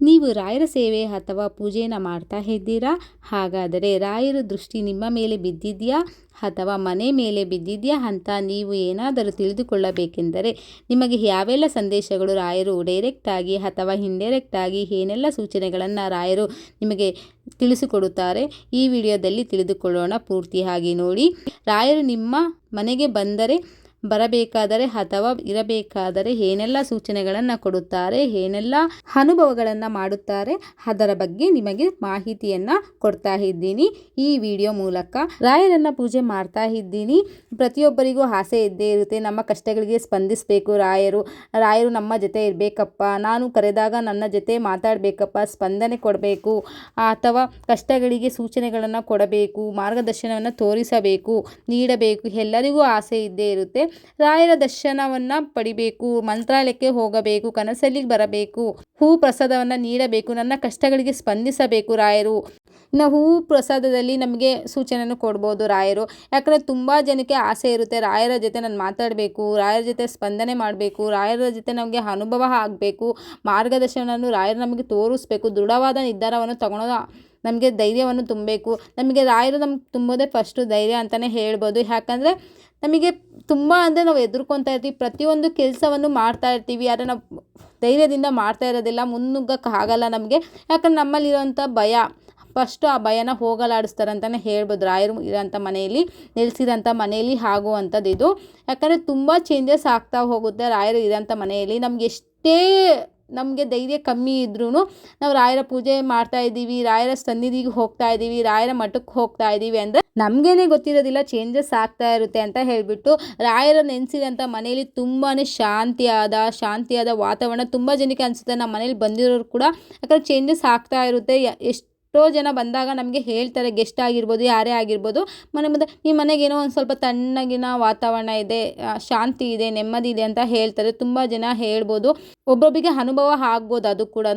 ನೀವು ರಾಯರ ಸೇವೆ ಅಥವಾ ಪೂಜೆಯನ್ನು ಮಾಡ್ತಾ ಇದ್ದೀರಾ? ಹಾಗಾದರೆ ರಾಯರ ದೃಷ್ಟಿ ನಿಮ್ಮ ಮೇಲೆ ಬಿದ್ದಿದೆಯಾ ಅಥವಾ ಮನೆ ಮೇಲೆ ಬಿದ್ದಿದೆಯಾ ಅಂತ ನೀವು ಏನಾದರೂ ತಿಳಿದುಕೊಳ್ಳಬೇಕೆಂದರೆ ನಿಮಗೆ ಯಾವೆಲ್ಲ ಸಂದೇಶಗಳು ರಾಯರು ಡೈರೆಕ್ಟಾಗಿ ಅಥವಾ ಇಂಡೈರೆಕ್ಟಾಗಿ ಏನೆಲ್ಲ ಸೂಚನೆಗಳನ್ನು ರಾಯರು ನಿಮಗೆ ತಿಳಿಸಿಕೊಡುತ್ತಾರೆ ಈ ವಿಡಿಯೋದಲ್ಲಿ ತಿಳಿದುಕೊಳ್ಳೋಣ. ಪೂರ್ತಿಯಾಗಿ ನೋಡಿ. ರಾಯರು ನಿಮ್ಮ ಮನೆಗೆ ಬರಬೇಕಾದರೆ ಅಥವಾ ಇರಬೇಕಾದರೆ ಏನೆಲ್ಲ ಸೂಚನೆಗಳನ್ನು ಕೊಡುತ್ತಾರೆ, ಏನೆಲ್ಲ ಅನುಭವಗಳನ್ನು ಮಾಡುತ್ತಾರೆ ಅದರ ಬಗ್ಗೆ ನಿಮಗೆ ಮಾಹಿತಿಯನ್ನು ಕೊಡ್ತಾ ಇದ್ದೀನಿ ಈ ವಿಡಿಯೋ ಮೂಲಕ. ರಾಯರನ್ನ ಪೂಜೆ ಮಾಡ್ತಾ ಇದ್ದೀನಿ. ಪ್ರತಿಯೊಬ್ಬರಿಗೂ ಆಸೆ ಇದ್ದೇ ಇರುತ್ತೆ, ನಮ್ಮ ಕಷ್ಟಗಳಿಗೆ ಸ್ಪಂದಿಸಬೇಕು ರಾಯರು ನಮ್ಮ ಜೊತೆ ಇರಬೇಕಪ್ಪ, ನಾನು ಕರೆದಾಗ ನನ್ನ ಜೊತೆ ಮಾತಾಡಬೇಕಪ್ಪ, ಸ್ಪಂದನೆ ಕೊಡಬೇಕು ಅಥವಾ ಕಷ್ಟಗಳಿಗೆ ಸೂಚನೆಗಳನ್ನು ಕೊಡಬೇಕು, ಮಾರ್ಗದರ್ಶನವನ್ನು ತೋರಿಸಬೇಕು, ನೀಡಬೇಕು. ಎಲ್ಲರಿಗೂ ಆಸೆ ಇದ್ದೇ ಇರುತ್ತೆ. ರಾಯರ ದರ್ಶನವನ್ನು ಪಡಿಬೇಕು, ಮಂತ್ರಾಲಯಕ್ಕೆ ಹೋಗಬೇಕು, ಕನಸಲ್ಲಿ ಬರಬೇಕು, ಹೂ ಪ್ರಸಾದವನ್ನು ನೀಡಬೇಕು, ನನ್ನ ಕಷ್ಟಗಳಿಗೆ ಸ್ಪಂದಿಸಬೇಕು ರಾಯರು. ಇನ್ನು ಹೂ ಪ್ರಸಾದದಲ್ಲಿ ನಮಗೆ ಸೂಚನೆಯನ್ನು ಕೊಡ್ಬೋದು ರಾಯರು. ಯಾಕಂದರೆ ತುಂಬ ಜನಕ್ಕೆ ಆಸೆ ಇರುತ್ತೆ, ರಾಯರ ಜೊತೆ ನಾನು ಮಾತಾಡಬೇಕು, ರಾಯರ ಜೊತೆ ಸ್ಪಂದನೆ ಮಾಡಬೇಕು, ರಾಯರ ಜೊತೆ ನಮಗೆ ಅನುಭವ ಆಗಬೇಕು, ಮಾರ್ಗದರ್ಶನವನ್ನು ರಾಯರು ನಮಗೆ ತೋರಿಸ್ಬೇಕು, ದೃಢವಾದ ನಿರ್ಧಾರವನ್ನು ತಗೊಳ್ಳೋದು, ನಮಗೆ ಧೈರ್ಯವನ್ನು ತುಂಬಬೇಕು. ನಮಗೆ ರಾಯರು ನಮ್ಗೆ ತುಂಬೋದೇ ಫಸ್ಟು ಧೈರ್ಯ ಅಂತಲೇ ಹೇಳ್ಬೋದು. ಯಾಕಂದರೆ ನಮಗೆ ತುಂಬ ಅಂದರೆ ನಾವು ಹೆದರ್ಕೊತಾ ಇರ್ತೀವಿ, ಪ್ರತಿಯೊಂದು ಕೆಲಸವನ್ನು ಮಾಡ್ತಾ ಇರ್ತೀವಿ, ಆದರೆ ನಾವು ಧೈರ್ಯದಿಂದ ಮಾಡ್ತಾ ಇರೋದಿಲ್ಲ, ಮುನ್ನುಗ್ಗಕ್ಕಾಗಲ್ಲ ನಮಗೆ. ಯಾಕಂದ್ರೆ ನಮ್ಮಲ್ಲಿರೋಂಥ ಭಯ, ಫಸ್ಟು ಆ ಭಯನ ಹೋಗಲಾಡಿಸ್ತಾರೆ ಅಂತಲೇ ಹೇಳ್ಬೋದು ರಾಯರು ಇರೋಂಥ ಮನೆಯಲ್ಲಿ, ನೆಲೆಸಿರೋಂಥ ಮನೆಯಲ್ಲಿ ಆಗುವಂಥದ್ದು ಇದು. ಯಾಕಂದರೆ ತುಂಬ ಚೇಂಜಸ್ ಆಗ್ತಾ ಹೋಗುತ್ತೆ ರಾಯರು ಇರೋಂಥ ಮನೆಯಲ್ಲಿ. ನಮಗೆ ಧೈರ್ಯ ಕಮ್ಮಿ ಇದ್ರೂ ನಾವು ರಾಯರ ಪೂಜೆ ಮಾಡ್ತಾ ಇದ್ದೀವಿ, ರಾಯರ ಸನ್ನಿಧಿಗೆ ಹೋಗ್ತಾ ಇದ್ದೀವಿ, ರಾಯರ ಮಠಕ್ಕೆ ಹೋಗ್ತಾ ಇದ್ದೀವಿ ಅಂದರೆ ನಮಗೇನೆ ಗೊತ್ತಿರೋದಿಲ್ಲ ಚೇಂಜಸ್ ಆಗ್ತಾ ಇರುತ್ತೆ ಅಂತ ಹೇಳಿಬಿಟ್ಟು ರಾಯರ ನೆನೆಸಿರೋಂಥ ಮನೆಯಲ್ಲಿ ತುಂಬಾ ಶಾಂತಿಯಾದ ವಾತಾವರಣ ತುಂಬ ಜನಕ್ಕೆ ಅನಿಸುತ್ತೆ. ನಮ್ಮ ಮನೇಲಿ ಬಂದಿರೋರು ಕೂಡ ಯಾಕಂದರೆ ಚೇಂಜಸ್ ಆಗ್ತಾ ಇರುತ್ತೆ. ಎಷ್ಟೋ ಜನ ಬಂದಾಗ ನಮಗೆ ಹೇಳ್ತಾರೆ, ಗೆಸ್ಟ್ ಆಗಿರ್ಬೋದು, ಯಾರೇ ಆಗಿರ್ಬೋದು, ನಿಮ್ಮ ಮನೆಗೇನೋ ಒಂದು ಸ್ವಲ್ಪ ತಣ್ಣಗಿನ ವಾತಾವರಣ ಇದೆ, ಶಾಂತಿ ಇದೆ, ನೆಮ್ಮದಿ ಇದೆ ಅಂತ ಹೇಳ್ತಾರೆ. ತುಂಬ ಜನ ಹೇಳ್ಬೋದು, ಒಬ್ಬೊಬ್ಬರಿಗೆ ಅನುಭವ ಆಗ್ಬೋದು. ಅದು ಕೂಡ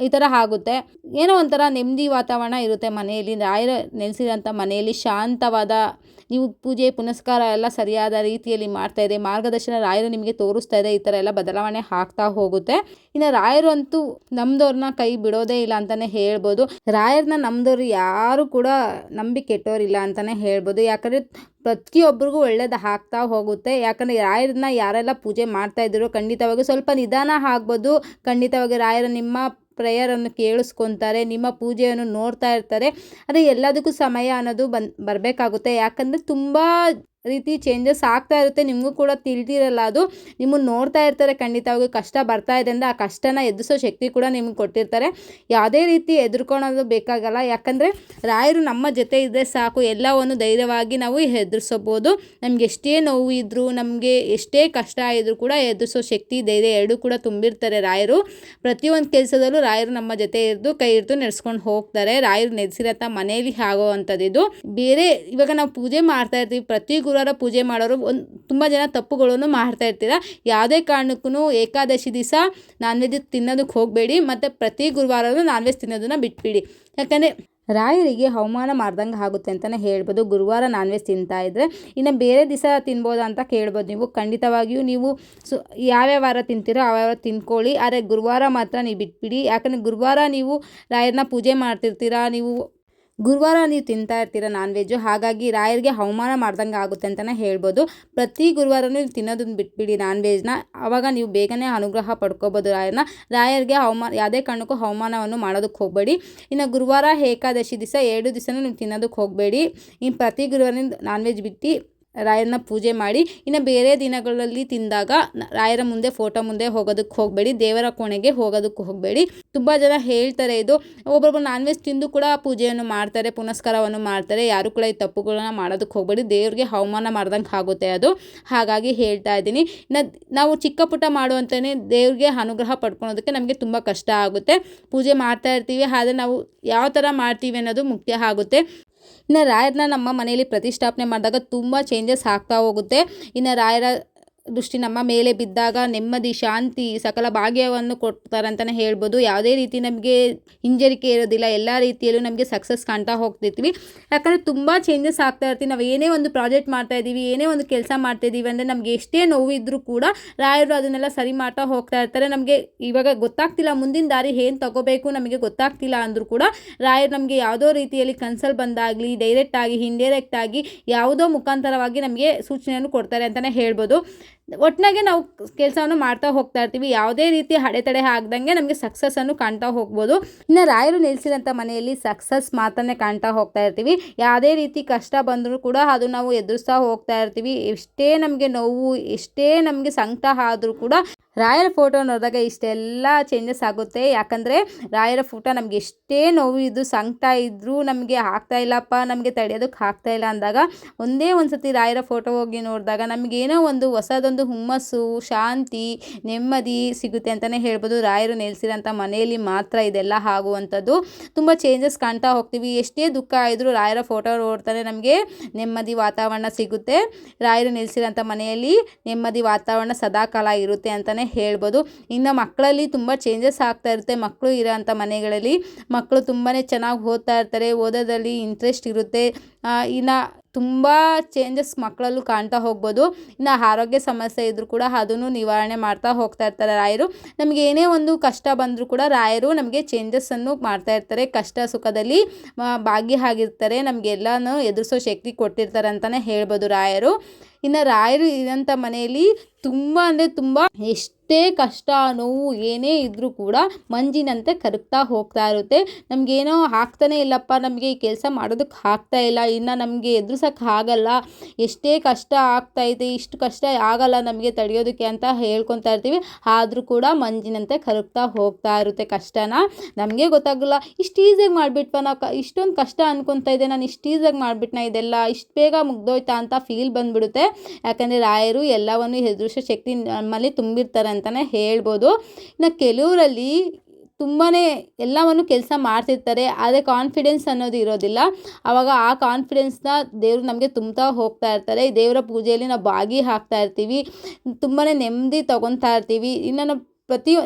ಈ ಥರ ಆಗುತ್ತೆ. ಏನೋ ಒಂಥರ ನೆಮ್ಮದಿ ವಾತಾವರಣ ಇರುತ್ತೆ ಮನೆಯಲ್ಲಿ. ರಾಯರ ನೆಲೆಸಿರೋಂಥ ಮನೆಯಲ್ಲಿ ಶಾಂತವಾದ, ನೀವು ಪೂಜೆ ಪುನಸ್ಕಾರ ಎಲ್ಲ ಸರಿಯಾದ ರೀತಿಯಲ್ಲಿ ಮಾಡ್ತಾ ಇದೆ, ಮಾರ್ಗದರ್ಶನ ರಾಯರು ನಿಮಗೆ ತೋರಿಸ್ತಾ ಇದೆ, ಈ ಥರ ಎಲ್ಲ ಬದಲಾವಣೆ ಆಗ್ತಾ ಹೋಗುತ್ತೆ. ಇನ್ನು ರಾಯರು ಅಂತೂ ನಮ್ದವ್ರನ್ನ ಕೈ ಬಿಡೋದೇ ಇಲ್ಲ ಅಂತಲೇ ಹೇಳ್ಬೋದು. ರಾಯರನ್ನ ನಮ್ದವ್ರು ಯಾರು ಕೂಡ ನಂಬಿ ಕೆಟ್ಟೋರಿಲ್ಲ ಅಂತಲೇ ಹೇಳ್ಬೋದು. ಯಾಕಂದರೆ ಪ್ರತಿಯೊಬ್ಬರಿಗೂ ಒಳ್ಳೇದು ಆಗ್ತಾ ಹೋಗುತ್ತೆ. ಯಾಕಂದರೆ ರಾಯರನ್ನ ಯಾರೆಲ್ಲ ಪೂಜೆ ಮಾಡ್ತಾ ಇದ್ದೀರೋ ಖಂಡಿತವಾಗಿ ಸ್ವಲ್ಪ ನಿಧಾನ ಆಗ್ಬೋದು. ಖಂಡಿತವಾಗಿ ರಾಯರು ನಿಮ್ಮ ಪ್ರೇಯರನ್ನು ಕೇಳಿಸ್ಕೊತಾರೆ, ನಿಮ್ಮ ಪೂಜೆಯನ್ನು ನೋಡ್ತಾ ಇರ್ತಾರೆ. ಆದರೆ ಎಲ್ಲದಕ್ಕೂ ಸಮಯ ಅನ್ನೋದು ಬರಬೇಕಾಗುತ್ತೆ. ಯಾಕಂದರೆ ತುಂಬ ರೀತಿ ಚೇಂಜಸ್ ಆಗ್ತಾ ಇರುತ್ತೆ, ನಿಮಗೂ ಕೂಡ ತಿಳಿದಿರಲ್ಲ. ಅದು ನಿಮ್ಮನ್ನು ನೋಡ್ತಾ ಇರ್ತಾರೆ. ಖಂಡಿತವಾಗಿ ಕಷ್ಟ ಬರ್ತಾ ಇದೆ ಅಂದರೆ ಆ ಕಷ್ಟನ ಎದುರಿಸೋ ಶಕ್ತಿ ಕೂಡ ನಿಮಗೆ ಕೊಟ್ಟಿರ್ತಾರೆ. ಯಾವುದೇ ರೀತಿ ಎದುರ್ಕೊಳೋದು ಬೇಕಾಗಲ್ಲ. ಯಾಕಂದರೆ ರಾಯರು ನಮ್ಮ ಜೊತೆ ಇದ್ದರೆ ಸಾಕು, ಎಲ್ಲವನ್ನು ಧೈರ್ಯವಾಗಿ ನಾವು ಎದುರಿಸಬಹುದು. ನಮ್ಗೆ ಎಷ್ಟೇ ನೋವು ಇದ್ದರೂ, ನಮಗೆ ಎಷ್ಟೇ ಕಷ್ಟ ಇದ್ದರೂ ಕೂಡ ಎದುರಿಸೋ ಶಕ್ತಿ, ಧೈರ್ಯ ಎರಡೂ ಕೂಡ ತುಂಬಿರ್ತಾರೆ ರಾಯರು. ಪ್ರತಿಯೊಂದು ಕೆಲಸದಲ್ಲೂ ರಾಯರು ನಮ್ಮ ಜೊತೆ ಕೈ ಹಿಡಿದು ನಡೆಸ್ಕೊಂಡು ಹೋಗ್ತಾರೆ. ರಾಯರು ನೆಲೆಸಿರೋಂಥ ಮನೆಯಲ್ಲಿ ಆಗೋವಂಥದ್ದು ಇದು. ಬೇರೆ ಇವಾಗ ನಾವು ಪೂಜೆ ಮಾಡ್ತಾ ಇರ್ತೀವಿ, ಪ್ರತಿ ಗುರುವಾರ ಪೂಜೆ ಮಾಡೋರು ತುಂಬ ಜನ ತಪ್ಪುಗಳನ್ನು ಮಾಡ್ತಾ ಇರ್ತೀರ. ಯಾವುದೇ ಕಾರಣಕ್ಕೂ ಏಕಾದಶಿ ದಿವಸ ನಾನ್ ವೆಜ್ ತಿನ್ನೋದಕ್ಕೆ ಹೋಗಬೇಡಿ, ಮತ್ತು ಪ್ರತಿ ಗುರುವಾರನೂ ನಾನ್ ವೆಜ್ ತಿನ್ನೋದನ್ನು ಬಿಟ್ಬಿಡಿ. ಯಾಕಂದರೆ ರಾಯರಿಗೆ ಅವಮಾನ ಮಾಡ್ದಂಗೆ ಆಗುತ್ತೆ ಅಂತಲೇ ಹೇಳ್ಬೋದು ಗುರುವಾರ ನಾನ್ ವೆಜ್ ತಿಂತಾ ಇದ್ದರೆ. ಇನ್ನು ಬೇರೆ ದಿವಸ ತಿನ್ಬೋದಾ ಅಂತ ಕೇಳ್ಬೋದು ನೀವು. ಖಂಡಿತವಾಗಿಯೂ ನೀವು ಯಾವ್ಯಾವ ವಾರ ತಿಂತೀರೋ ಆವ್ಯಾವ ತಿನ್ಕೊಳ್ಳಿ, ಆದರೆ ಗುರುವಾರ ಮಾತ್ರ ನೀವು ಬಿಟ್ಬಿಡಿ. ಯಾಕಂದರೆ ಗುರುವಾರ ನೀವು ರಾಯರನ್ನ ಪೂಜೆ ಮಾಡ್ತಿರ್ತೀರ, ಗುರುವಾರ ನೀವು ತಿಂತಾ ಇರ್ತೀರ ನಾನ್ ವೆಜ್ಜು. ಹಾಗಾಗಿ ರಾಯರಿಗೆ ಅವಮಾನ ಮಾಡ್ದಂಗೆ ಆಗುತ್ತೆ ಅಂತಲೇ ಹೇಳ್ಬೋದು. ಪ್ರತಿ ಗುರುವಾರನೂ ನೀವು ತಿನ್ನೋದನ್ನ ಬಿಟ್ಬಿಡಿ ನಾನ್ ವೆಜ್ನ. ಆವಾಗ ನೀವು ಬೇಗನೆ ಅನುಗ್ರಹ ಪಡ್ಕೋಬೋದು ರಾಯರಿಗೆ ಯಾವುದೇ ಕಾರಣಕ್ಕೂ ಅವಮಾನವನ್ನು ಮಾಡೋದಕ್ಕೆ ಹೋಗಬೇಡಿ. ಇನ್ನು ಗುರುವಾರ ಏಕಾದಶಿ ದಿವಸ 2 ದಿವಸನೂ ನೀವು ತಿನ್ನೋದಕ್ಕೆ ಹೋಗಬೇಡಿ. ಇನ್ನು ಪ್ರತಿ ಗುರುವಾರ ನಾನ್ ವೆಜ್ ಬಿಟ್ಟು ರಾಯರನ್ನ ಪೂಜೆ ಮಾಡಿ. ಇನ್ನು ಬೇರೆ ದಿನಗಳಲ್ಲಿ ತಿಂದಾಗ ರಾಯರ ಮುಂದೆ, ಫೋಟೋ ಮುಂದೆ ಹೋಗೋದಕ್ಕೆ ಹೋಗಬೇಡಿ, ದೇವರ ಕೋಣೆಗೆ ಹೋಗೋದಕ್ಕೆ ಹೋಗಬೇಡಿ. ತುಂಬ ಜನ ಹೇಳ್ತಾರೆ ಇದು. ಒಬ್ಬೊಬ್ಬರು ನಾನ್ ವೆಜ್ ತಿಂದು ಕೂಡ ಪೂಜೆಯನ್ನು ಮಾಡ್ತಾರೆ, ಪುನಸ್ಕಾರವನ್ನು ಮಾಡ್ತಾರೆ. ಯಾರು ಕೂಡ ಈ ತಪ್ಪುಗಳನ್ನ ಮಾಡೋದಕ್ಕೆ ಹೋಗಬೇಡಿ, ದೇವ್ರಿಗೆ ಅವಮಾನ ಮಾಡ್ದಂಗೆ ಆಗುತ್ತೆ ಅದು. ಹಾಗಾಗಿ ಹೇಳ್ತಾ ಇದ್ದೀನಿ. ಇನ್ನು ನಾವು ಚಿಕ್ಕ ಪುಟ್ಟ ಮಾಡುವಂತಲೇ ದೇವ್ರಿಗೆ ಅನುಗ್ರಹ ಪಡ್ಕೊಳೋದಕ್ಕೆ ನಮಗೆ ತುಂಬ ಕಷ್ಟ ಆಗುತ್ತೆ. ಪೂಜೆ ಮಾಡ್ತಾ ಇರ್ತೀವಿ, ಆದರೆ ನಾವು ಯಾವ ಥರ ಮಾಡ್ತೀವಿ ಅನ್ನೋದು ಮುಖ್ಯ ಆಗುತ್ತೆ. ಇನ್ನು ರಾಯರನ್ನ ನಮ್ಮ ಮನೆಯಲ್ಲಿ ಪ್ರತಿಷ್ಠಾಪನೆ ಮಾಡಿದಾಗ ತುಂಬ ಚೇಂಜಸ್ ಆಗ್ತಾ ಹೋಗುತ್ತೆ. ಇನ್ನು ರಾಯರ ದೃಷ್ಟಿ ನಮ್ಮ ಮೇಲೆ ಬಿದ್ದಾಗ ನೆಮ್ಮದಿ, ಶಾಂತಿ, ಸಕಲ ಭಾಗ್ಯವನ್ನು ಕೊಡ್ತಾರೆ ಅಂತಲೇ ಹೇಳ್ಬೋದು. ಯಾವುದೇ ರೀತಿ ನಮಗೆ ಹಿಂಜರಿಕೆ ಇರೋದಿಲ್ಲ, ಎಲ್ಲ ರೀತಿಯಲ್ಲೂ ನಮಗೆ ಸಕ್ಸಸ್ ಕಾಣ್ತಾ ಹೋಗ್ತಿರ್ತೀವಿ. ಯಾಕಂದರೆ ತುಂಬ ಚೇಂಜಸ್ ಆಗ್ತಾ ಇರ್ತೀವಿ. ನಾವು ಏನೇ ಒಂದು ಪ್ರಾಜೆಕ್ಟ್ ಮಾಡ್ತಾ ಇದ್ದೀವಿ, ಏನೇ ಒಂದು ಕೆಲಸ ಮಾಡ್ತಾ ಇದ್ದೀವಿ ಅಂದರೆ ನಮಗೆ ಎಷ್ಟೇ ನೋವಿದ್ರೂ ಕೂಡ ರಾಯರು ಅದನ್ನೆಲ್ಲ ಸರಿ ಮಾಡ್ತಾ ಹೋಗ್ತಾ ಇರ್ತಾರೆ. ನಮಗೆ ಇವಾಗ ಗೊತ್ತಾಗ್ತಿಲ್ಲ ಮುಂದಿನ ದಾರಿ ಏನು ತಗೋಬೇಕು ನಮಗೆ ಗೊತ್ತಾಗ್ತಿಲ್ಲ ಅಂದರೂ ಕೂಡ ರಾಯರು ನಮಗೆ ಯಾವುದೋ ರೀತಿಯಲ್ಲಿ ಕನ್ಸಲ್ ಬಂದಾಗಲಿ, ಡೈರೆಕ್ಟ್ ಆಗಿ, ಇಂಡೈರೆಕ್ಟ್ ಆಗಿ ಯಾವುದೋ ಮುಖಾಂತರವಾಗಿ ನಮಗೆ ಸೂಚನೆಯನ್ನು ಕೊಡ್ತಾರೆ ಅಂತಲೇ ಹೇಳ್ಬೋದು. ಒಟ್ಟಿನಾಗೆ ನಾವು ಕೆಲಸವನ್ನು ಮಾಡ್ತಾ ಹೋಗ್ತಾ ಇರ್ತೀವಿ. ಯಾವುದೇ ರೀತಿ ಅಡೆತಡೆ ಆಗದಂಗೆ ನಮಗೆ ಸಕ್ಸಸ್ಸನ್ನು ಕಾಣ್ತಾ ಹೋಗ್ಬೋದು. ಇನ್ನು ರಾಯರು ನೆಲೆಸಿರೋಂಥ ಮನೆಯಲ್ಲಿ ಸಕ್ಸಸ್ ಮಾತ್ರನೇ ಕಾಣ್ತಾ ಹೋಗ್ತಾ ಇರ್ತೀವಿ. ಯಾವುದೇ ರೀತಿ ಕಷ್ಟ ಬಂದರೂ ಕೂಡ ಅದು ನಾವು ಎದುರಿಸ್ತಾ ಹೋಗ್ತಾ ಇರ್ತೀವಿ. ಎಷ್ಟೇ ನಮಗೆ ನೋವು, ಎಷ್ಟೇ ನಮಗೆ ಸಂಕಟ ಆದರೂ ಕೂಡ ರಾಯರ ಫೋಟೋ ನೋಡಿದಾಗ ಇಷ್ಟೆಲ್ಲ ಚೇಂಜಸ್ ಆಗುತ್ತೆ. ಯಾಕಂದರೆ ರಾಯರ ಫೋಟೋ ನಮಗೆ ಎಷ್ಟೇ ನೋವು ಇದ್ದು, ಸಂಕಟ ಇದ್ದರೂ ನಮಗೆ ಆಗ್ತಾ ಇಲ್ಲಪ್ಪ, ನಮಗೆ ತಡೆಯೋದಕ್ಕೆ ಆಗ್ತಾ ಇಲ್ಲ ಅಂದಾಗ ಒಂದೇ ಒಂದು ಸತಿ ರಾಯರ ಫೋಟೋ ಹೋಗಿ ನೋಡಿದಾಗ ನಮಗೇನೋ ಒಂದು ಹೊಸದೊಂದು ಹುಮ್ಮಸ್ಸು, ಶಾಂತಿ, ನೆಮ್ಮದಿ ಸಿಗುತ್ತೆ ಅಂತಲೇ ಹೇಳ್ಬೋದು. ರಾಯರು ನೆಲೆಸಿರೋಂಥ ಮನೆಯಲ್ಲಿ ಮಾತ್ರ ಇದೆಲ್ಲ ಆಗುವಂಥದ್ದು. ತುಂಬ ಚೇಂಜಸ್ ಕಾಣ್ತಾ ಹೋಗ್ತೀವಿ. ಎಷ್ಟೇ ದುಃಖ ಇದ್ದರೂ ರಾಯರ ಫೋಟೋ ನೋಡ್ತಾನೆ ನಮಗೆ ನೆಮ್ಮದಿ ವಾತಾವರಣ ಸಿಗುತ್ತೆ. ರಾಯರು ನೆಲೆಸಿರೋಂಥ ಮನೆಯಲ್ಲಿ ನೆಮ್ಮದಿ ವಾತಾವರಣ ಸದಾಕಾಲ ಇರುತ್ತೆ ಅಂತಲೇ ಹೇಳ್ಬೋದು. ಇನ್ನು ಮಕ್ಕಳಲ್ಲಿ ತುಂಬ ಚೇಂಜಸ್ ಆಗ್ತಾ ಇರುತ್ತೆ. ಮಕ್ಕಳು ಇರೋಂಥ ಮನೆಗಳಲ್ಲಿ ಮಕ್ಕಳು ತುಂಬಾ ಚೆನ್ನಾಗಿ ಓದ್ತಾ ಇರ್ತಾರೆ, ಓದೋದಲ್ಲಿ ಇಂಟ್ರೆಸ್ಟ್ ಇರುತ್ತೆ. ಇನ್ನು ತುಂಬ ಚೇಂಜಸ್ ಮಕ್ಕಳಲ್ಲೂ ಕಾಣ್ತಾ ಹೋಗ್ಬೋದು. ಇನ್ನು ಆರೋಗ್ಯ ಸಮಸ್ಯೆ ಇದ್ದರೂ ಕೂಡ ಅದನ್ನು ನಿವಾರಣೆ ಮಾಡ್ತಾ ಹೋಗ್ತಾ ಇರ್ತಾರೆ ರಾಯರು. ನಮಗೆ ಏನೇ ಒಂದು ಕಷ್ಟ ಬಂದರೂ ಕೂಡ ರಾಯರು ನಮಗೆ ಚೇಂಜಸ್ಸನ್ನು ಮಾಡ್ತಾ ಇರ್ತಾರೆ. ಕಷ್ಟ ಸುಖದಲ್ಲಿ ಭಾಗಿಯಾಗಿರ್ತಾರೆ. ನಮಗೆಲ್ಲನೂ ಎದುರಿಸೋ ಶಕ್ತಿ ಕೊಟ್ಟಿರ್ತಾರೆ ಅಂತಲೇ ಹೇಳ್ಬೋದು ರಾಯರು. ಇನ್ನು ರಾಯರು ಇರೋಂಥ ಮನೆಯಲ್ಲಿ ತುಂಬ ಅಂದರೆ ತುಂಬ ಎಷ್ಟೇ ಕಷ್ಟ, ನೋವು ಏನೇ ಇದ್ದರೂ ಕೂಡ ಮಂಜಿನಂತೆ ಕರಗ್ತಾ ಹೋಗ್ತಾ ಇರುತ್ತೆ. ನಮಗೇನೋ ಆಗ್ತಾನೆ ಇಲ್ಲಪ್ಪ, ನಮಗೆ ಈ ಕೆಲಸ ಮಾಡೋದಕ್ಕೆ ಆಗ್ತಾ ಇಲ್ಲ, ಇನ್ನು ನಮಗೆ ಎದುರಿಸೋಕ್ಕೆ ಆಗಲ್ಲ, ಎಷ್ಟೇ ಕಷ್ಟ ಆಗ್ತಾಯಿದೆ, ಇಷ್ಟು ಕಷ್ಟ ಆಗಲ್ಲ ನಮಗೆ ತಡೆಯೋದಕ್ಕೆ ಅಂತ ಹೇಳ್ಕೊತಾ ಇರ್ತೀವಿ. ಆದರೂ ಕೂಡ ಮಂಜಿನಂತೆ ಕರಗ್ತಾ ಹೋಗ್ತಾ ಇರುತ್ತೆ ಕಷ್ಟನ. ನಮಗೆ ಗೊತ್ತಾಗಲ್ಲ, ಇಷ್ಟು ಈಸಿಯಾಗಿ ಮಾಡಿಬಿಟ್ವ, ನಾವು ಇಷ್ಟೊಂದು ಕಷ್ಟ ಅನ್ಕೊತಾ ಇದ್ದೆ, ನಾನು ಇಷ್ಟು ಈಸಿಯಾಗಿ ಮಾಡಿಬಿಟ್ನ, ಇದೆಲ್ಲ ಇಷ್ಟು ಬೇಗ ಮುಗ್ದೋಯ್ತಾ ಅಂತ ಫೀಲ್ ಬಂದುಬಿಡುತ್ತೆ. ಯಾಕಂದರೆ ರಾಯರು ಎಲ್ಲವನ್ನು ಎದುರಿಸೋ ಶಕ್ತಿ ನಮ್ಮಲ್ಲಿ ತುಂಬಿರ್ತಾರೆ ಅಂತಲೇ ಹೇಳ್ಬೋದು. ಇನ್ನು ಕೆಲವರಲ್ಲಿ ತುಂಬಾ ಎಲ್ಲವನ್ನು ಕೆಲಸ ಮಾಡ್ತಿರ್ತಾರೆ, ಆದರೆ ಕಾನ್ಫಿಡೆನ್ಸ್ ಅನ್ನೋದು ಇರೋದಿಲ್ಲ. ಆವಾಗ ಆ ಕಾನ್ಫಿಡೆನ್ಸ್ನ ದೇವರು ನಮಗೆ ತುಂಬ್ತಾ ಹೋಗ್ತಾ ಇರ್ತಾರೆ. ದೇವರ ಪೂಜೆಯಲ್ಲಿ ನಾವು ಭಾಗಿಯಾಗ್ತಾ ಇರ್ತೀವಿ, ತುಂಬಾ ನೆಮ್ಮದಿ ತೊಗೊತಾ ಇರ್ತೀವಿ. ಇನ್ನು ನಾವು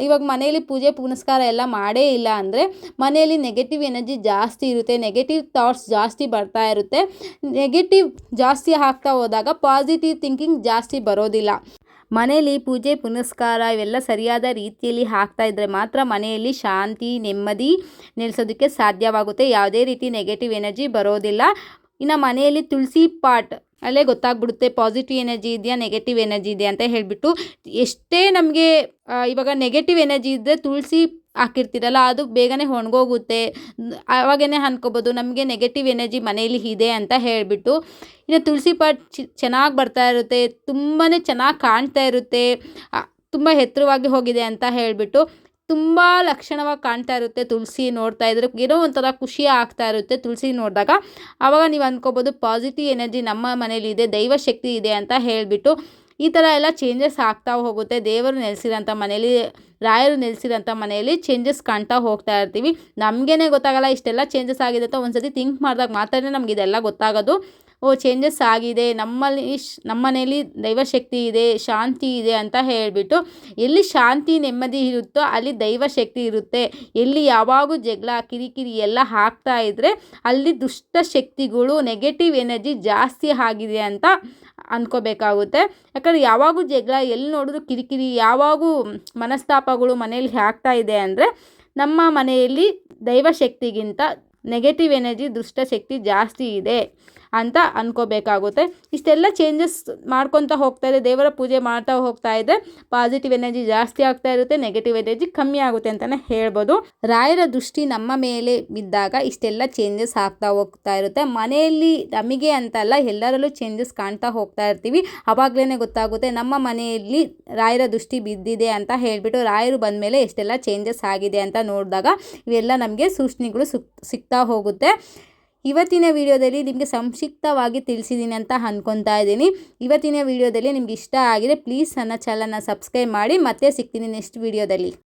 ಇವಾಗ ಮನೆಯಲ್ಲಿ ಪೂಜೆ ಪುನಸ್ಕಾರ ಎಲ್ಲ ಮಾಡೇ ಇಲ್ಲ ಅಂದರೆ ಮನೆಯಲ್ಲಿ ನೆಗೆಟಿವ್ ಎನರ್ಜಿ ಜಾಸ್ತಿ ಇರುತ್ತೆ, ನೆಗೆಟಿವ್ ಥಾಟ್ಸ್ ಜಾಸ್ತಿ ಬರ್ತಾ ಇರುತ್ತೆ. ನೆಗೆಟಿವ್ ಜಾಸ್ತಿ ಆಗ್ತಾ ಹೋದಾಗ ಪಾಸಿಟಿವ್ ಥಿಂಕಿಂಗ್ ಜಾಸ್ತಿ ಬರೋದಿಲ್ಲ. ಮನೆಯಲ್ಲಿ ಪೂಜೆ ಪುನಸ್ಕಾರ ಇವೆಲ್ಲ ಸರಿಯಾದ ರೀತಿಯಲ್ಲಿ ಆಗ್ತಾ ಇದ್ದರೆ ಮಾತ್ರ ಮನೆಯಲ್ಲಿ ಶಾಂತಿ, ನೆಮ್ಮದಿ ನೆಲೆಸೋದಕ್ಕೆ ಸಾಧ್ಯವಾಗುತ್ತೆ. ಯಾವುದೇ ರೀತಿ ನೆಗೆಟಿವ್ ಎನರ್ಜಿ ಬರೋದಿಲ್ಲ. ಇನ್ನು ಮನೆಯಲ್ಲಿ ತುಳಸಿ ಪಾಟ್ ಅಲ್ಲೇ ಗೊತ್ತಾಗ್ಬಿಡುತ್ತೆ ಪಾಸಿಟಿವ್ ಎನರ್ಜಿ ಇದೆಯಾ, ನೆಗೆಟಿವ್ ಎನರ್ಜಿ ಇದೆಯಾ ಅಂತ ಹೇಳಿಬಿಟ್ಟು. ಎಷ್ಟೇ ನಮಗೆ ಇವಾಗ ನೆಗೆಟಿವ್ ಎನರ್ಜಿ ಇದ್ದರೆ ತುಳಸಿ ಹಾಕಿರ್ತೀರಲ್ಲ ಅದು ಬೇಗನೆ ಒಣಗೋಗುತ್ತೆ. ಆವಾಗೇ ಅನ್ಕೋಬೋದು ನಮಗೆ ನೆಗೆಟಿವ್ ಎನರ್ಜಿ ಮನೆಯಲ್ಲಿ ಇದೆ ಅಂತ ಹೇಳಿಬಿಟ್ಟು. ಇನ್ನು ತುಳಸಿ ಪಾಟ್ ಚೆನ್ನಾಗಿ ಬರ್ತಾ ಇರುತ್ತೆ, ತುಂಬಾ ಚೆನ್ನಾಗಿ ಕಾಣ್ತಾ ಇರುತ್ತೆ, ತುಂಬ ಎತ್ತರವಾಗಿ ಹೋಗಿದೆ ಅಂತ ಹೇಳಿಬಿಟ್ಟು. ತುಂಬ ಲಕ್ಷಣವಾಗಿ ಕಾಣ್ತಾ ಇರುತ್ತೆ. ತುಳಸಿ ನೋಡ್ತಾ ಇದ್ರೆ ಏನೋ ಒಂಥರ ಖುಷಿ ಆಗ್ತಾ ಇರುತ್ತೆ ತುಳಸಿ ನೋಡಿದಾಗ. ಆವಾಗ ನೀವು ಅಂದ್ಕೋಬೋದು ಪಾಸಿಟಿವ್ ಎನರ್ಜಿ ನಮ್ಮ ಮನೇಲಿ ಇದೆ, ದೈವ ಶಕ್ತಿ ಇದೆ ಅಂತ ಹೇಳಿಬಿಟ್ಟು. ಈ ಥರ ಎಲ್ಲ ಚೇಂಜಸ್ ಆಗ್ತಾ ಹೋಗುತ್ತೆ. ದೇವರು ನೆಲೆಸಿರೋಂಥ ಮನೇಲಿ, ರಾಯರು ನೆಲೆಸಿರೋಂಥ ಮನೆಯಲ್ಲಿ ಚೇಂಜಸ್ ಕಾಣ್ತಾ ಹೋಗ್ತಾ ಇರ್ತೀವಿ. ನಮಗೇನೆ ಗೊತ್ತಾಗಲ್ಲ ಇಷ್ಟೆಲ್ಲ ಚೇಂಜಸ್ ಆಗಿದೆ ಅಂತ. ಒಂದು ಸತಿ ಥಿಂಕ್ ಮಾಡಿದಾಗ ಮಾತ್ರ ನಮ್ಗೆ ಇದೆಲ್ಲ ಗೊತ್ತಾಗೋದು. ಓ ಚೇಂಜಸ್ ಆಗಿದೆ, ನಮ್ಮ ಮನೇಲಿ ದೈವಶಕ್ತಿ ಇದೆ, ಶಾಂತಿ ಇದೆ ಅಂತ ಹೇಳಿಬಿಟ್ಟು. ಎಲ್ಲಿ ಶಾಂತಿ ನೆಮ್ಮದಿ ಇರುತ್ತೋ ಅಲ್ಲಿ ದೈವಶಕ್ತಿ ಇರುತ್ತೆ. ಎಲ್ಲಿ ಯಾವಾಗೂ ಜಗಳ ಕಿರಿಕಿರಿ ಎಲ್ಲ ಆಗ್ತಾ ಇದ್ದರೆ ಅಲ್ಲಿ ದುಷ್ಟ ಶಕ್ತಿಗಳು, ನೆಗೆಟಿವ್ ಎನರ್ಜಿ ಜಾಸ್ತಿ ಆಗಿದೆ ಅಂತ ಅಂದ್ಕೋಬೇಕಾಗುತ್ತೆ. ಯಾಕಂದರೆ ಯಾವಾಗೂ ಜಗಳ, ಎಲ್ಲಿ ನೋಡಿದ್ರು ಕಿರಿಕಿರಿ, ಯಾವಾಗೂ ಮನಸ್ತಾಪಗಳು ಮನೆಯಲ್ಲಿ ಆಗ್ತಾ ಇದೆ ಅಂದರೆ ನಮ್ಮ ಮನೆಯಲ್ಲಿ ದೈವಶಕ್ತಿಗಿಂತ ನೆಗೆಟಿವ್ ಎನರ್ಜಿ, ದುಷ್ಟಶಕ್ತಿ ಜಾಸ್ತಿ ಇದೆ ಅಂತ ಅಂದ್ಕೋಬೇಕಾಗುತ್ತೆ. ಇಷ್ಟೆಲ್ಲ ಚೇಂಜಸ್ ಮಾಡ್ಕೊತಾ ಹೋಗ್ತಾ ಇದೆ. ದೇವರ ಪೂಜೆ ಮಾಡ್ತಾ ಹೋಗ್ತಾ ಇದೆ, ಪಾಸಿಟಿವ್ ಎನರ್ಜಿ ಜಾಸ್ತಿ ಆಗ್ತಾ ಇರುತ್ತೆ, ನೆಗೆಟಿವ್ ಎನರ್ಜಿ ಕಮ್ಮಿ ಆಗುತ್ತೆ ಅಂತಲೇ ಹೇಳ್ಬೋದು. ರಾಯರ ದೃಷ್ಟಿ ನಮ್ಮ ಮೇಲೆ ಬಿದ್ದಾಗ ಇಷ್ಟೆಲ್ಲ ಚೇಂಜಸ್ ಆಗ್ತಾ ಹೋಗ್ತಾ ಇರುತ್ತೆ. ಮನೆಯಲ್ಲಿ ನಮಗೆ ಅಂತಲ್ಲ, ಎಲ್ಲರಲ್ಲೂ ಚೇಂಜಸ್ ಕಾಣ್ತಾ ಹೋಗ್ತಾ ಇರ್ತೀವಿ. ಆವಾಗಲೇ ಗೊತ್ತಾಗುತ್ತೆ ನಮ್ಮ ಮನೆಯಲ್ಲಿ ರಾಯರ ದೃಷ್ಟಿ ಬಿದ್ದಿದೆ ಅಂತ ಹೇಳಿಬಿಟ್ಟು. ರಾಯರು ಬಂದ ಮೇಲೆ ಎಷ್ಟೆಲ್ಲ ಚೇಂಜಸ್ ಆಗಿದೆ ಅಂತ ನೋಡಿದಾಗ ಇವೆಲ್ಲ ನಮಗೆ ಸೂಚನೆಗಳು ಸಿಗ್ತಾ ಹೋಗುತ್ತೆ. ಇವತ್ತಿನ ವಿಡಿಯೋದಲ್ಲಿ ನಿಮಗೆ ಸಂಕ್ಷಿಪ್ತವಾಗಿ ತಿಳಿಸಿದ್ದೀನಿ ಅಂತ ಅಂದ್ಕೊತಾ ಇದ್ದೀನಿ. ಇವತ್ತಿನ ವಿಡಿಯೋದಲ್ಲಿ ನಿಮ್ಗೆ ಇಷ್ಟ ಆಗಿದೆ ಪ್ಲೀಸ್ ನನ್ನ ಚಾನಲ್ನ ಸಬ್ಸ್ಕ್ರೈಬ್ ಮಾಡಿ. ಮತ್ತೆ ಸಿಗ್ತೀನಿ ನೆಕ್ಸ್ಟ್ ವಿಡಿಯೋದಲ್ಲಿ.